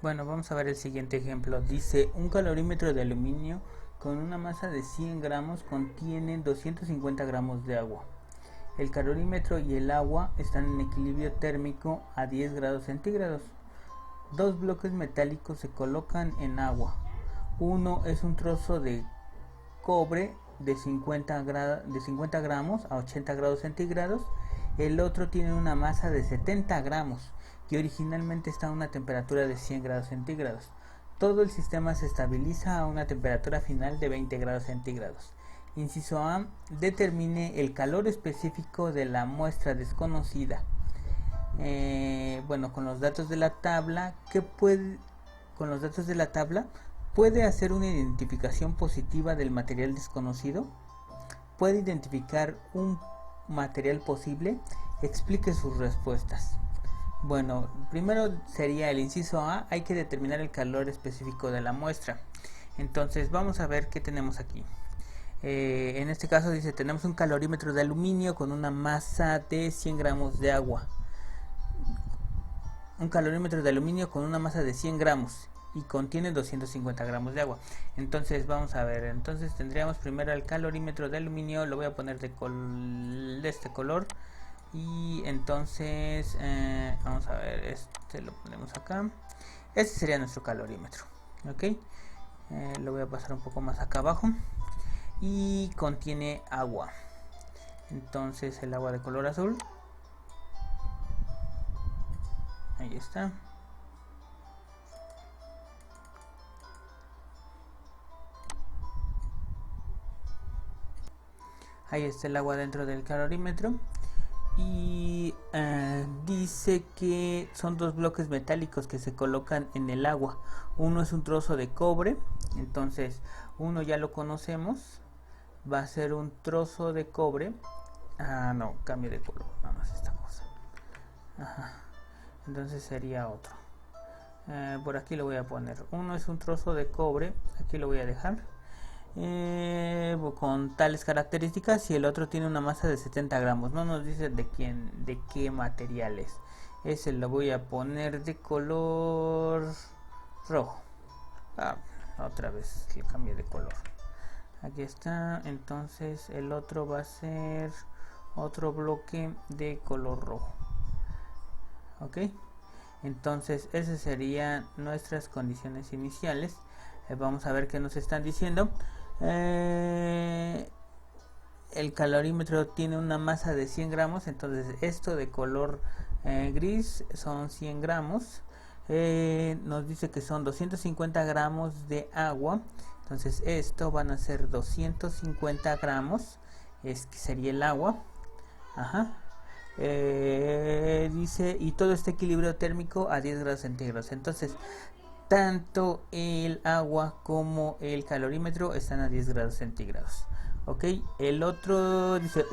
Bueno, vamos a ver el siguiente ejemplo. Dice, un calorímetro de aluminio con una masa de 100 gramos contiene 250 gramos de agua. El calorímetro y el agua están en equilibrio térmico a 10 grados centígrados. Dos bloques metálicos se colocan en agua. Uno es un trozo de cobre de 50 gramos a 80 grados centígrados. El otro tiene una masa de 70 gramos y originalmente está a una temperatura de 100 grados centígrados. Todo el sistema se estabiliza a una temperatura final de 20 grados centígrados. Inciso A. Determine el calor específico de la muestra desconocida. Bueno, con los datos de la tabla, con los datos de la tabla, ¿puede hacer una identificación positiva del material desconocido? ¿Puede identificar un material posible? Explique sus respuestas. Bueno, primero sería el inciso A, hay que determinar el calor específico de la muestra. Entonces vamos a ver qué tenemos aquí. En este caso dice, tenemos un calorímetro de aluminio con una masa de 100 gramos de agua. Un calorímetro de aluminio con una masa de 100 gramos y contiene 250 gramos de agua. Entonces vamos a ver, entonces tendríamos primero el calorímetro de aluminio, lo voy a poner de este color. Y entonces vamos a ver, este lo ponemos acá. Este sería nuestro calorímetro, ok. Lo voy a pasar un poco más acá abajo. Y contiene agua. Entonces el agua de color azul, ahí está. Ahí está el agua dentro del calorímetro. Y dice que son dos bloques metálicos que se colocan en el agua. Uno es un trozo de cobre, entonces uno ya lo conocemos, va a ser un trozo de cobre. No, cambio de color, nada más esta cosa. Ajá. Entonces sería otro. Por aquí lo voy a poner. Uno es un trozo de cobre, aquí lo voy a dejar. Con tales características, y el otro tiene una masa de 70 gramos. No nos dice de qué material es. Ese lo voy a poner de color rojo. Otra vez le cambié de color. Aquí está. Entonces el otro va a ser otro bloque de color rojo. Ok. Entonces esas serían nuestras condiciones iniciales. Vamos a ver qué nos están diciendo. El calorímetro tiene una masa de 100 gramos, entonces esto de color gris son 100 gramos. Nos dice que son 250 gramos de agua, entonces esto van a ser 250 gramos, es que sería el agua. Ajá. Dice, y todo este equilibrio térmico a 10 grados centígrados. Entonces tanto el agua como el calorímetro están a 10 grados centígrados. Ok, el otro dice,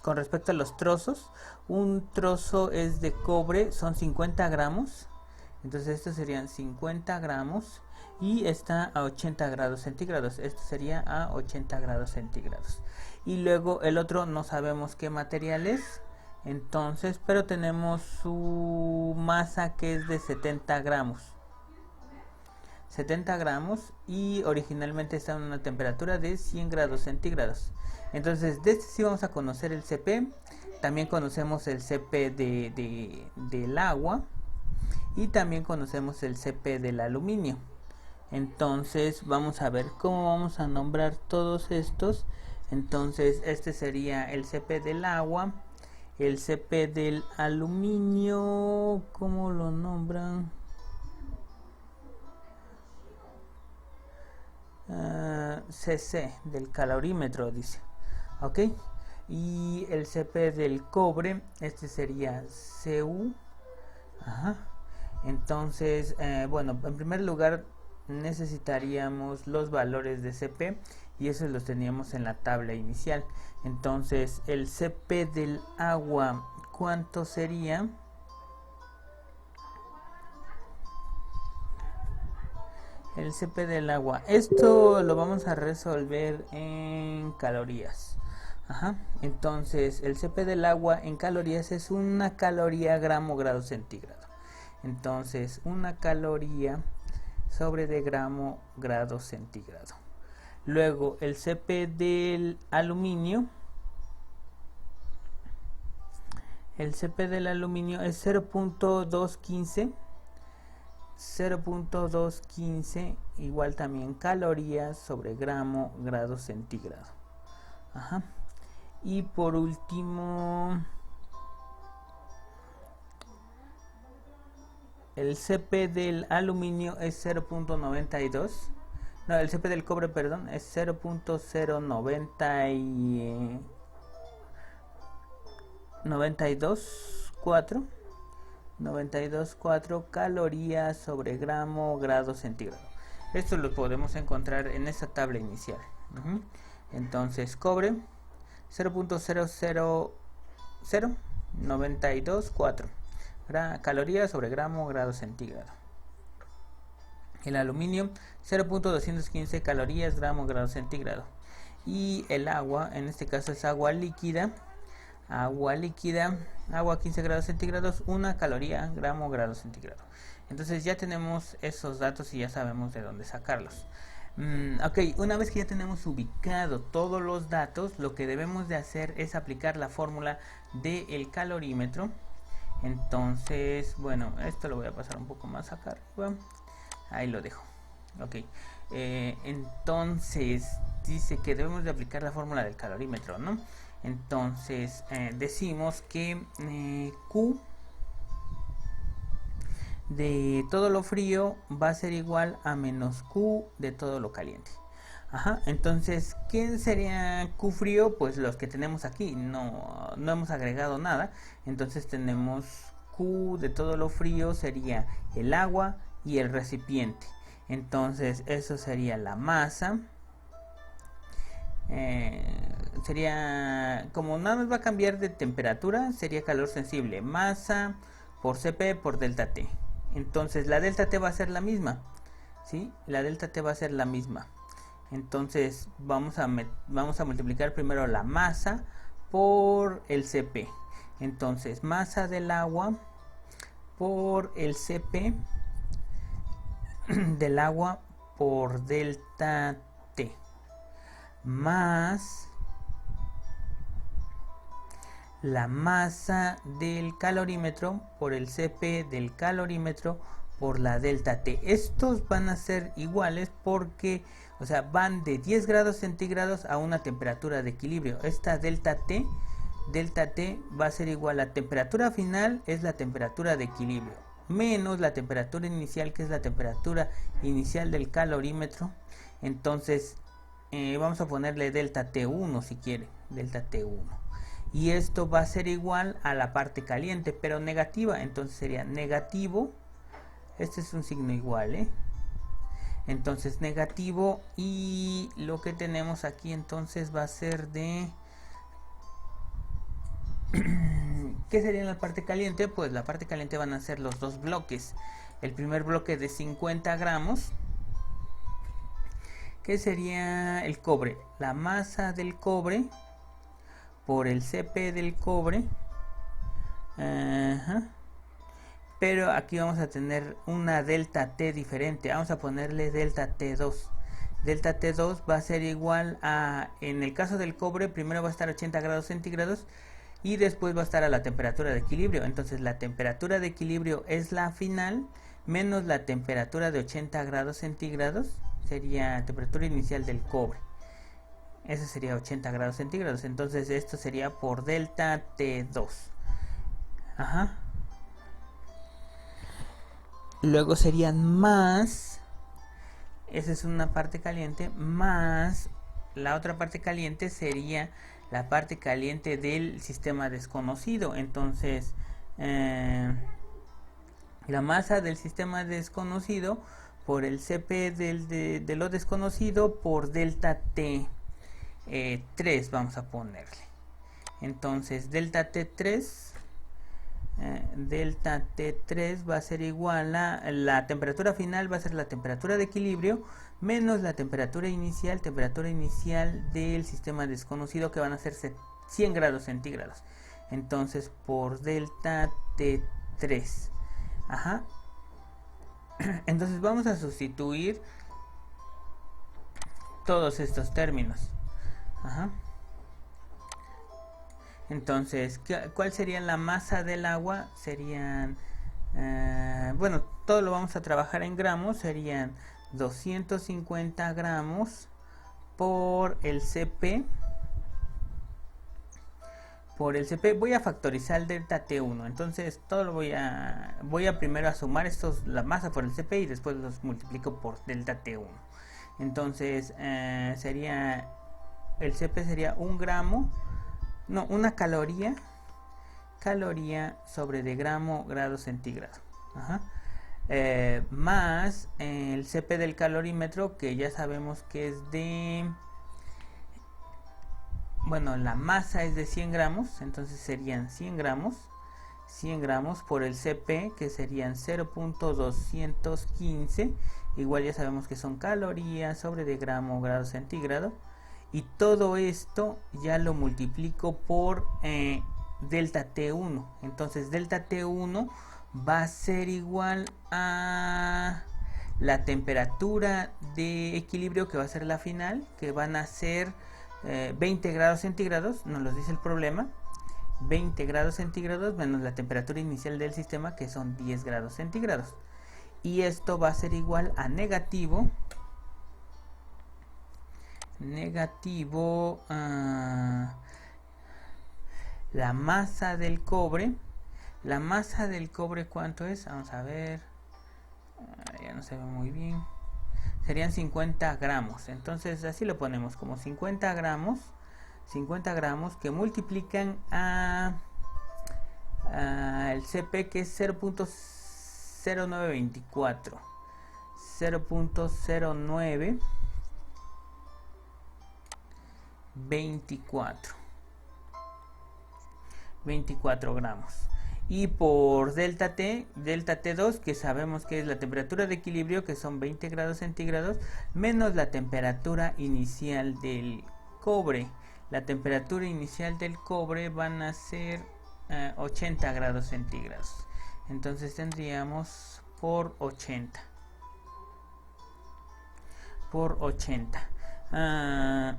con respecto a los trozos, un trozo es de cobre, son 50 gramos. Entonces estos serían 50 gramos y está a 80 grados centígrados. Esto sería a 80 grados centígrados. Y luego el otro no sabemos qué material es. Entonces, pero tenemos su masa que es de 70 gramos. 70 gramos y originalmente está en una temperatura de 100 grados centígrados. Entonces de este sí vamos a conocer el CP. También conocemos el CP del agua y también conocemos el CP del aluminio. Entonces vamos a ver cómo vamos a nombrar todos estos. Entonces este sería el CP del agua, el CP del aluminio, ¿cómo lo nombran? CC del calorímetro, dice. Ok, y el CP del cobre, este sería CU. Ajá. Entonces, bueno, en primer lugar necesitaríamos los valores de CP y esos los teníamos en la tabla inicial. Entonces el CP del agua, ¿cuánto sería? El CP del agua, esto lo vamos a resolver en calorías. Ajá. Entonces el CP del agua en calorías es una caloría gramo grado centígrado. Entonces, una caloría sobre de grado centígrado. Luego, el Cp del aluminio. El Cp del aluminio es 0.215. 0.215 igual también calorías sobre grado centígrado. Ajá. Y por último, el Cp del aluminio es 0.92. No, el Cp del cobre, perdón, es 0.092.4 calorías sobre grado centígrado. Esto lo podemos encontrar en esta tabla inicial. Entonces, cobre 0.000924 calorías sobre grado centígrado. El aluminio 0.215 calorías grado centígrado. Y el agua, en este caso es agua líquida, agua 15 grados centígrados, 1 caloría grado centígrado. Entonces ya tenemos esos datos y ya sabemos de dónde sacarlos. Ok, una vez que ya tenemos ubicado todos los datos, lo que debemos de hacer es aplicar la fórmula del calorímetro. Entonces, bueno, esto lo voy a pasar un poco más acá arriba. Ahí lo dejo. Ok, entonces dice que debemos de aplicar la fórmula del calorímetro, ¿no? Entonces decimos que Q de todo lo frío va a ser igual a menos Q de todo lo caliente. Ajá, entonces, ¿qué sería Q frío? Pues los que tenemos aquí, no hemos agregado nada. Entonces tenemos Q de todo lo frío sería el agua y el recipiente. Entonces eso sería la masa. Sería, como nada más va a cambiar de temperatura, sería calor sensible, masa por Cp por delta T. Entonces la delta T va a ser la misma, ¿sí? La delta T va a ser la misma. Entonces vamos a multiplicar primero la masa por el Cp. Entonces masa del agua por el Cp del agua por delta T más la masa del calorímetro por el Cp del calorímetro por la delta T. Estos van a ser iguales porque, o sea, van de 10 grados centígrados a una temperatura de equilibrio. Esta delta T va a ser igual a temperatura final, es la temperatura de equilibrio, menos la temperatura inicial, que es la temperatura inicial del calorímetro. Entonces vamos a ponerle delta T1 si quiere, delta T1. Y esto va a ser igual a la parte caliente, pero negativa. Entonces sería negativo. Este es un signo igual, Entonces negativo. Y lo que tenemos aquí entonces va a ser de... ¿Qué sería en la parte caliente? Pues la parte caliente van a ser los dos bloques. El primer bloque de 50 gramos. ¿Qué sería el cobre? La masa del cobre por el Cp del cobre. Pero aquí vamos a tener una delta T diferente. Vamos a ponerle delta T2. Delta T2 va a ser igual a, en el caso del cobre, primero va a estar a 80 grados centígrados y después va a estar a la temperatura de equilibrio. Entonces la temperatura de equilibrio es la final menos la temperatura de 80 grados centígrados. Sería temperatura inicial del cobre. Eso sería 80 grados centígrados. Entonces esto sería por delta T2. Ajá. Luego serían más, esa es una parte caliente, más la otra parte caliente sería la parte caliente del sistema desconocido. Entonces la masa del sistema desconocido por el Cp de lo desconocido por delta T 3 vamos a ponerle. Entonces delta T3 delta T3 va a ser igual a la temperatura final, va a ser la temperatura de equilibrio menos la temperatura inicial del sistema desconocido, que van a ser 100 grados centígrados. Entonces por delta T3. Ajá. Entonces vamos a sustituir todos estos términos. Ajá. Entonces, ¿cuál sería la masa del agua? Serían, bueno, todo lo vamos a trabajar en gramos, serían 250 gramos por el CP. Por el CP voy a factorizar el delta T1, entonces todo lo voy a primero a sumar estos, la masa por el CP, y después los multiplico por delta T1. Entonces sería, el CP sería un gramo, no, una caloría sobre de gramo grado centígrado. Ajá. Más el CP del calorímetro, que ya sabemos que es de, bueno, la masa es de 100 gramos, entonces serían 100 gramos por el CP, que serían 0.215, igual ya sabemos que son calorías sobre de gramo grado centígrado, y todo esto ya lo multiplico por delta T1, entonces delta T1 va a ser igual a la temperatura de equilibrio, que va a ser la final, que van a ser 20 grados centígrados, nos lo dice el problema, 20 grados centígrados menos la temperatura inicial del sistema, que son 10 grados centígrados. Y esto va a ser igual a negativo la masa del cobre. La masa del cobre, ¿cuánto es? Vamos a ver. Ya no se ve muy bien. Serían 50 gramos. Entonces así lo ponemos como 50 gramos. 50 gramos que multiplican a el CP, que es 0.0924. 0.0924 gramos. Y por delta T2, que sabemos que es la temperatura de equilibrio, que son 20 grados centígrados, menos la temperatura inicial del cobre. La temperatura inicial del cobre van a ser 80 grados centígrados. Entonces tendríamos por 80.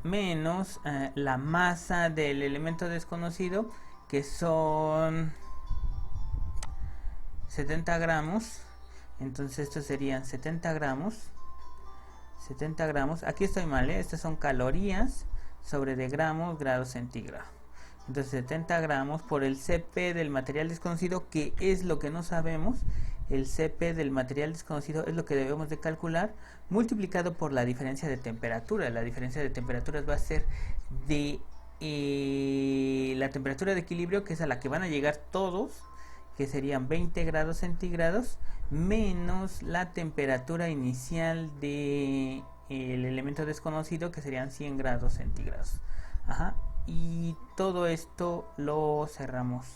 Menos la masa del elemento desconocido, que son 70 gramos. Entonces estos serían 70 gramos. Aquí estoy mal, estas son calorías sobre de gramos grado centígrado. Entonces 70 gramos por el CP del material desconocido, que es lo que no sabemos. El CP del material desconocido es lo que debemos de calcular, multiplicado por la diferencia de temperatura. La diferencia de temperaturas va a ser de la temperatura de equilibrio, que es a la que van a llegar todos, que serían 20 grados centígrados, menos la temperatura inicial de el elemento desconocido, que serían 100 grados centígrados. Ajá. Y todo esto lo cerramos.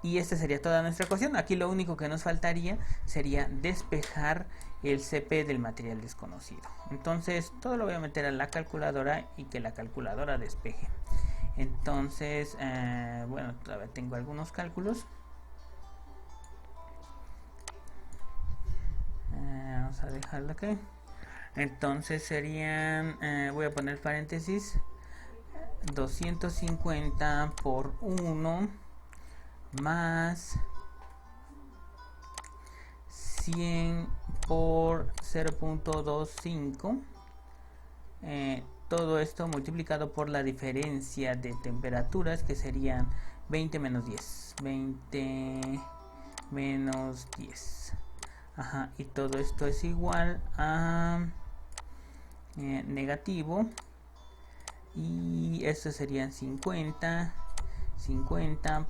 Y esta sería toda nuestra ecuación. Aquí lo único que nos faltaría sería despejar el CP del material desconocido. Entonces todo lo voy a meter a la calculadora y que la calculadora despeje. Entonces, bueno, todavía tengo algunos cálculos. Vamos a dejarlo aquí. Entonces serían, voy a poner paréntesis, 250 por 1 más 100 por 0.25, todo esto multiplicado por la diferencia de temperaturas, que serían 20 menos 10, 20 menos 10. Ajá, y todo esto es igual a negativo, y esto serían 50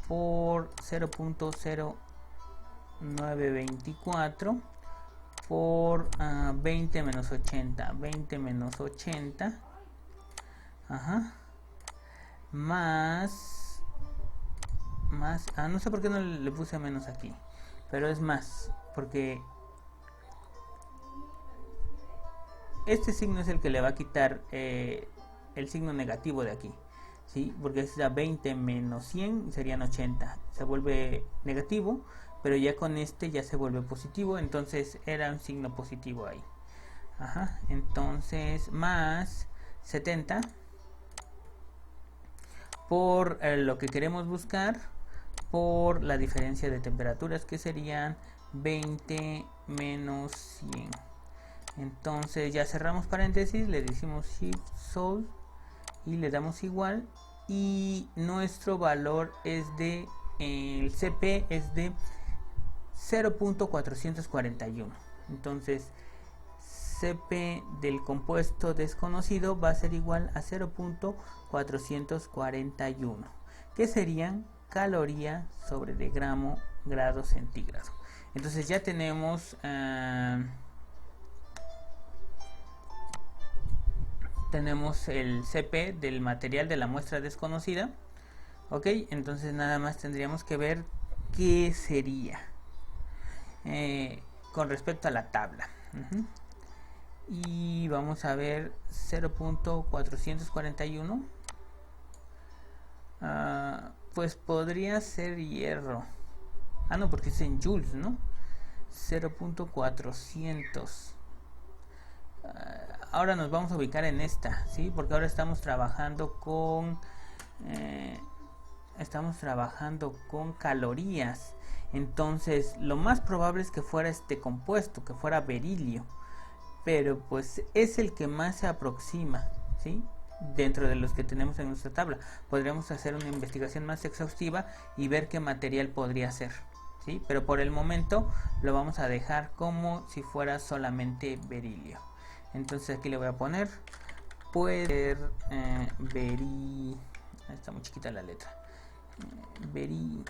por 0.0924 por 20 menos 80, ajá, más, no sé por qué no le puse menos aquí, pero es más, porque este signo es el que le va a quitar el signo negativo de aquí, ¿sí? Porque es 20 menos 100 serían 80, se vuelve negativo, pero ya con este ya se vuelve positivo, entonces era un signo positivo ahí. Ajá, entonces más 70 por lo que queremos buscar, por la diferencia de temperaturas, que serían 20 menos 100. Entonces ya cerramos paréntesis, le decimos shift solve y le damos igual, y nuestro valor es de, el CP es de 0.441. entonces CP del compuesto desconocido va a ser igual a 0.441, que serían caloría sobre de grado centígrado. Entonces ya tenemos el CP del material de la muestra desconocida. Ok, entonces nada más tendríamos que ver qué sería con respecto a la tabla. Y vamos a ver 0.441. Pues podría ser hierro. No, porque es en joules, ¿no? 0.400. Ahora nos vamos a ubicar en esta, ¿sí? Porque ahora estamos trabajando con calorías. Entonces lo más probable es que fuera este compuesto, que fuera berilio, pero pues es el que más se aproxima, ¿sí? Dentro de los que tenemos en nuestra tabla. Podríamos hacer una investigación más exhaustiva y ver qué material podría ser, ¿sí? Pero por el momento lo vamos a dejar como si fuera solamente berilio. Entonces aquí le voy a poner, puede ser berilio. Está muy chiquita la letra. Berilio.